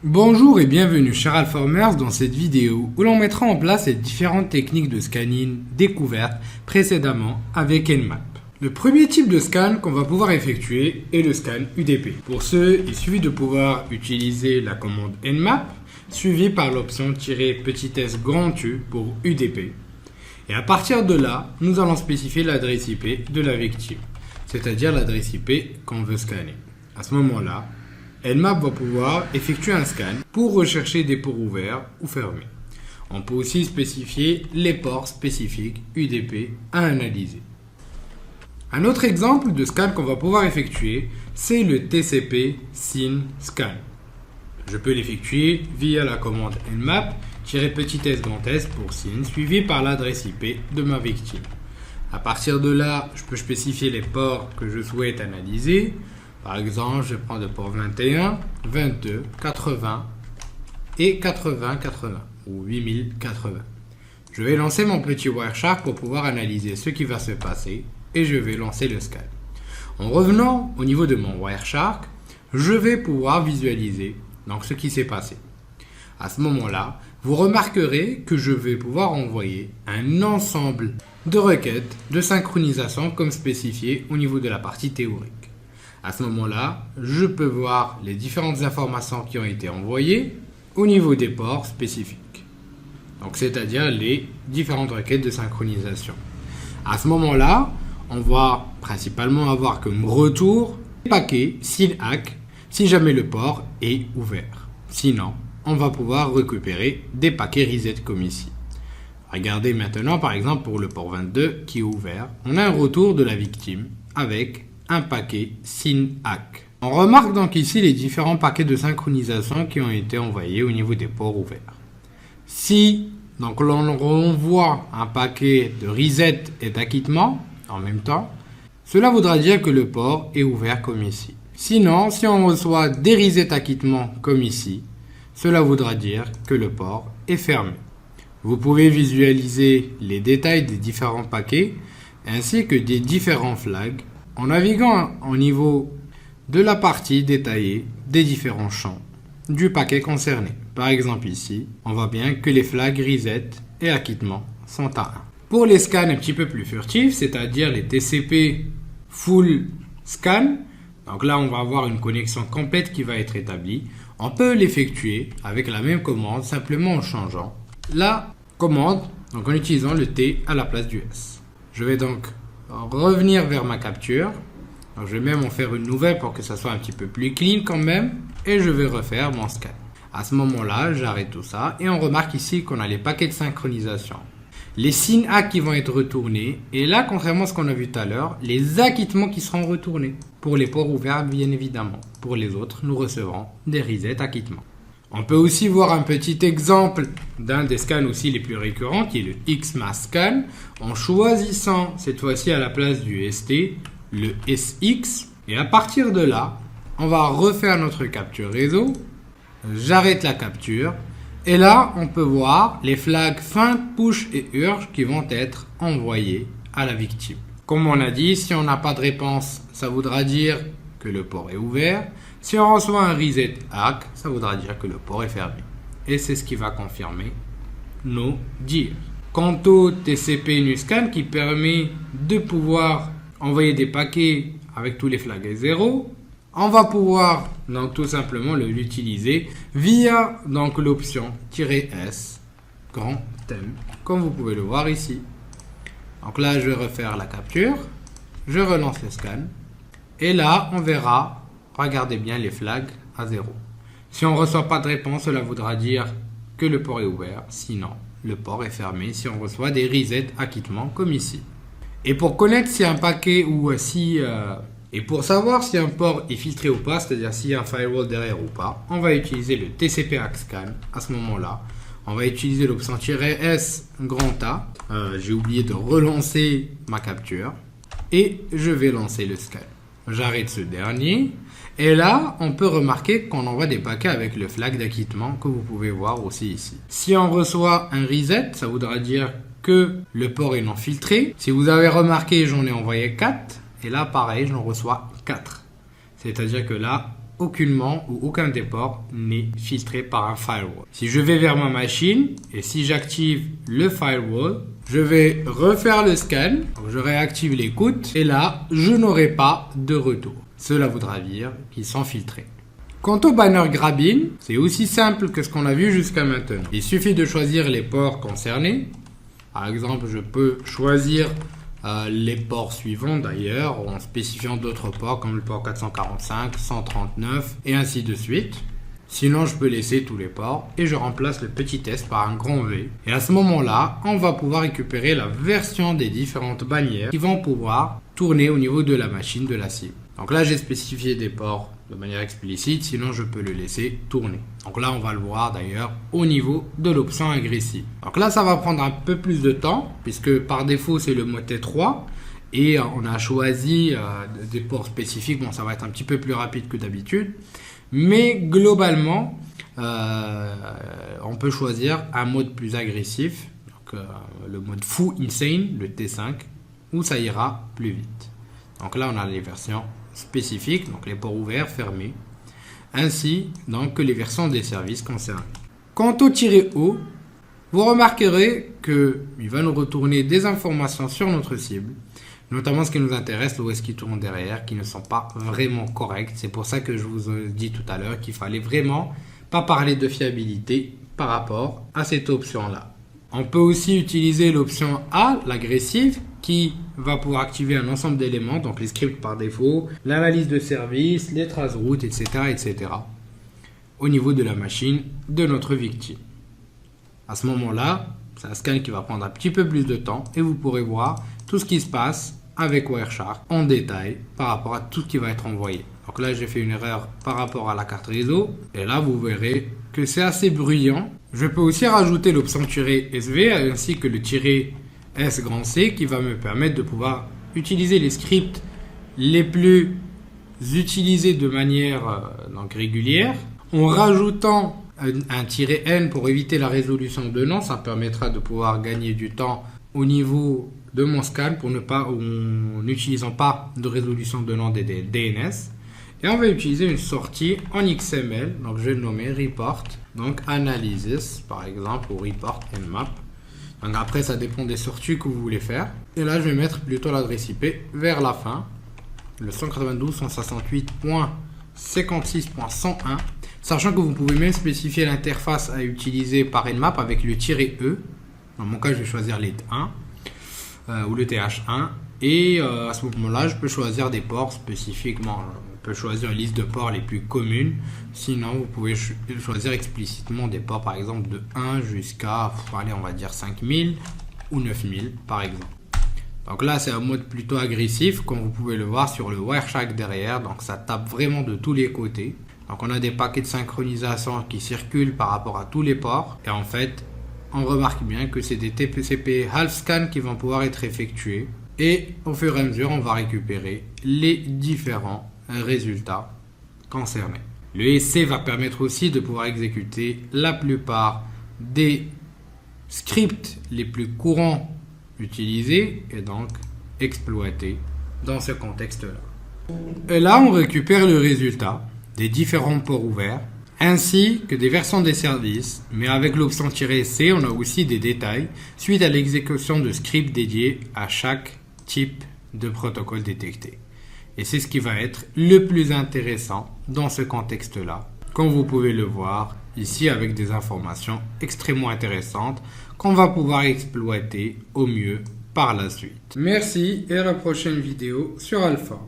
Bonjour et bienvenue chez Alformers dans cette vidéo où l'on mettra en place les différentes techniques de scanning découvertes précédemment avec Nmap. Le premier type de scan qu'on va pouvoir effectuer est le scan UDP. Pour ce, il suffit de pouvoir utiliser la commande Nmap suivie par l'option "s grand U pour UDP. Et à partir de là, nous allons spécifier l'adresse IP de la victime, c'est-à-dire l'adresse IP qu'on veut scanner. À ce moment-là, Nmap va pouvoir effectuer un scan pour rechercher des ports ouverts ou fermés. On peut aussi spécifier les ports spécifiques UDP à analyser. Un autre exemple de scan qu'on va pouvoir effectuer, c'est le TCP SYN scan. Je peux l'effectuer via la commande Nmap-s grand S pour SYN suivi par l'adresse IP de ma victime. À partir de là, je peux spécifier les ports que je souhaite analyser. Par exemple, je prends le port 21, 22, 80 et 80-80 ou 8080. Je vais lancer mon petit Wireshark pour pouvoir analyser ce qui va se passer et je vais lancer le scan. En revenant au niveau de mon Wireshark, je vais pouvoir visualiser donc ce qui s'est passé. À ce moment-là, vous remarquerez que je vais pouvoir envoyer un ensemble de requêtes de synchronisation comme spécifié au niveau de la partie théorique. À ce moment-là, je peux voir les différentes informations qui ont été envoyées au niveau des ports spécifiques. Donc, c'est-à-dire les différentes requêtes de synchronisation. À ce moment-là, on va principalement avoir comme retour les paquets SYN-ACK si jamais le port est ouvert. Sinon, on va pouvoir récupérer des paquets reset comme ici. Regardez maintenant, par exemple, pour le port 22 qui est ouvert, on a un retour de la victime avec un paquet SYN-ACK. On remarque donc ici les différents paquets de synchronisation qui ont été envoyés au niveau des ports ouverts. Si donc l'on renvoie un paquet de reset et d'acquittement en même temps, cela voudra dire que le port est ouvert comme ici. Sinon, si on reçoit des reset acquittements comme ici, cela voudra dire que le port est fermé. Vous pouvez visualiser les détails des différents paquets ainsi que des différents flags en naviguant au niveau de la partie détaillée des différents champs du paquet concerné. Par exemple ici, on voit bien que les flags reset et acquittement sont à 1. Pour les scans un petit peu plus furtifs, c'est-à-dire les TCP full scan, donc là on va avoir une connexion complète qui va être établie, on peut l'effectuer avec la même commande, simplement en changeant la commande, donc en utilisant le T à la place du S. Je vais donc revenir vers ma capture. Donc je vais même en faire une nouvelle pour que ça soit un petit peu plus clean quand même. Et je vais refaire mon scan. À ce moment-là, j'arrête tout ça. Et on remarque ici qu'on a les paquets de synchronisation. Les SYN-ACK qui vont être retournés. Et là, contrairement à ce qu'on a vu tout à l'heure, les acquittements qui seront retournés. Pour les ports ouverts, bien évidemment. Pour les autres, nous recevrons des reset acquittements. On peut aussi voir un petit exemple d'un des scans aussi les plus récurrents, qui est le XMask scan, en choisissant cette fois-ci à la place du ST, le SX. Et à partir de là, on va refaire notre capture réseau. J'arrête la capture. Et là, on peut voir les flags feinte, push et urge qui vont être envoyés à la victime. Comme on a dit, si on n'a pas de réponse, ça voudra dire que le port est ouvert. Si on reçoit un reset ACK, ça voudra dire que le port est fermé. Et c'est ce qui va confirmer nos dires. Quant au TCP NuScan qui permet de pouvoir envoyer des paquets avec tous les flags à 0, on va pouvoir donc tout simplement l'utiliser via donc l'option "-s grand M", comme vous pouvez le voir ici. Donc là, je vais refaire la capture, je relance le scan, et là, on verra. Regardez bien les flags à 0. Si on ne reçoit pas de réponse, cela voudra dire que le port est ouvert. Sinon, le port est fermé si on reçoit des reset acquittements comme ici. Et pour connaître si un paquet ou si... et pour savoir si un port est filtré ou pas, c'est-à-dire s'il y a un firewall derrière ou pas, on va utiliser le TCP ACK scan. À ce moment-là, on va utiliser l'option "-s grand A". J'ai oublié de relancer ma capture. Et je vais lancer le scan. J'arrête ce dernier. Et là, on peut remarquer qu'on envoie des paquets avec le flag d'acquittement que vous pouvez voir aussi ici. Si on reçoit un reset, ça voudra dire que le port est non filtré. Si vous avez remarqué, j'en ai envoyé 4. Et là, pareil, j'en reçois 4. C'est-à-dire que là, aucunement ou aucun des ports n'est filtré par un firewall. Si je vais vers ma machine et si j'active le firewall, je vais refaire le scan, je réactive l'écoute et là, je n'aurai pas de retour. Cela voudra dire qu'ils sont filtrés. Quant au banner grabbing, c'est aussi simple que ce qu'on a vu jusqu'à maintenant. Il suffit de choisir les ports concernés. Par exemple, je peux choisir les ports suivants d'ailleurs, en spécifiant d'autres ports comme le port 445, 139 et ainsi de suite. Sinon, je peux laisser tous les ports et je remplace le petit S par un grand V. Et à ce moment-là, on va pouvoir récupérer la version des différentes bannières qui vont pouvoir tourner au niveau de la machine de la cible. Donc là, j'ai spécifié des ports de manière explicite, sinon je peux le laisser tourner. Donc là, on va le voir d'ailleurs au niveau de l'option agressive. Donc là, ça va prendre un peu plus de temps, puisque par défaut, c'est le mode T3. Et on a choisi des ports spécifiques. Bon, ça va être un petit peu plus rapide que d'habitude. Mais globalement, on peut choisir un mode plus agressif. Donc le mode Full Insane, le T5, où ça ira plus vite. Donc là, on a les versions spécifiques, donc les ports ouverts, fermés, ainsi donc que les versions des services concernés. Quant au "-O", vous remarquerez qu'il va nous retourner des informations sur notre cible, notamment ce qui nous intéresse, l'OS qui tourne derrière, qui ne sont pas vraiment corrects. C'est pour ça que je vous ai dit tout à l'heure qu'il fallait vraiment pas parler de fiabilité par rapport à cette option-là. On peut aussi utiliser l'option A, l'agressive, qui va pouvoir activer un ensemble d'éléments, donc les scripts par défaut, l'analyse de service, les traces routes, etc., etc., au niveau de la machine de notre victime. À ce moment-là, c'est un scan qui va prendre un petit peu plus de temps et vous pourrez voir tout ce qui se passe avec Wireshark en détail par rapport à tout ce qui va être envoyé. Donc là, j'ai fait une erreur par rapport à la carte réseau et là, vous verrez que c'est assez bruyant. Je peux aussi rajouter l'option "-SV" ainsi que le "-S grand C" qui va me permettre de pouvoir utiliser les scripts les plus utilisés de manière donc régulière. En rajoutant un "-N" pour éviter la résolution de nom, ça permettra de pouvoir gagner du temps au niveau de mon scan pour en n'utilisant pas de résolution de nom des DNS. Et on va utiliser une sortie en XML, donc je vais le nommer report, donc analysis par exemple, ou report nmap. Donc après, ça dépend des sorties que vous voulez faire. Et là, je vais mettre plutôt l'adresse IP vers la fin, le 192.168.56.101, sachant que vous pouvez même spécifier l'interface à utiliser par nmap avec le "-E". Dans mon cas, je vais choisir les 1 ou le TH1. Et à ce moment-là, je peux choisir des ports spécifiquement. On peut choisir une liste de ports les plus communes. Sinon, vous pouvez choisir explicitement des ports, par exemple, de 1 jusqu'à, allez, on va dire 5000 ou 9000, par exemple. Donc là, c'est un mode plutôt agressif, comme vous pouvez le voir sur le Wireshark derrière. Donc ça tape vraiment de tous les côtés. Donc on a des paquets de synchronisation qui circulent par rapport à tous les ports. Et en fait, on remarque bien que c'est des TCP half scan qui vont pouvoir être effectués. Et au fur et à mesure, on va récupérer les différents résultats concernés. Le "-SC" va permettre aussi de pouvoir exécuter la plupart des scripts les plus courants utilisés et donc exploités dans ce contexte-là. Et là, on récupère le résultat des différents ports ouverts ainsi que des versions des services, mais avec l'option "-SC, on a aussi des détails suite à l'exécution de scripts dédiés à chaque type de protocole détecté. Et c'est ce qui va être le plus intéressant dans ce contexte-là, comme vous pouvez le voir ici avec des informations extrêmement intéressantes qu'on va pouvoir exploiter au mieux par la suite. Merci et à la prochaine vidéo sur Alpha.